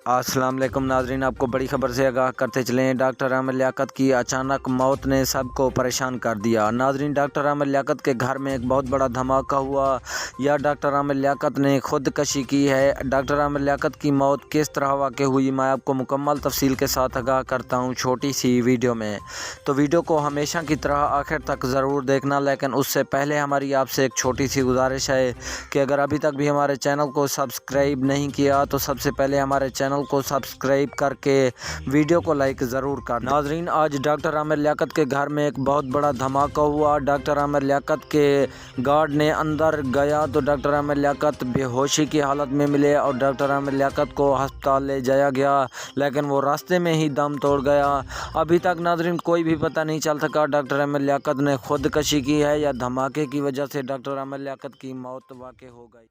अस्सलाम वालेकुम नाजरीन, आपको बड़ी खबर से आगाह करते चलें। डॉक्टर आमिर लियाकत की अचानक मौत ने सबको परेशान कर दिया। नाजरीन, डॉक्टर आमिर लियाकत के घर में एक बहुत बड़ा धमाका हुआ या डॉक्टर आमिर लियाकत ने खुदकशी की है। डॉक्टर आमिर लियाकत की मौत किस तरह वाक़ हुई, मैं आपको मुकम्मल तफसील के साथ आगाह करता हूँ छोटी सी वीडियो में। तो वीडियो को हमेशा की तरह आखिर तक ज़रूर देखना, लेकिन उससे पहले हमारी आपसे एक छोटी सी गुजारिश है कि अगर अभी तक भी हमारे चैनल को सब्सक्राइब नहीं किया तो सबसे पहले हमारे चैनल को सब्सक्राइब करके वीडियो को लाइक ज़रूर कर। नाजरीन, आज डॉक्टर आमिर लियाकत के घर में एक बहुत बड़ा धमाका हुआ। डॉक्टर आमिर लियाकत के गार्ड ने अंदर गया तो डॉक्टर आमिर लियाकत बेहोशी की हालत में मिले और डॉक्टर आमिर लियाकत को अस्पताल ले जाया गया, लेकिन वो रास्ते में ही दम तोड़ गया। अभी तक नाजरीन कोई भी पता नहीं चल सका डॉक्टर आमिर लियाकत ने खुदकशी की है या धमाके की वजह से डॉक्टर आमिर लियाकत की मौत वाक़ हो गई।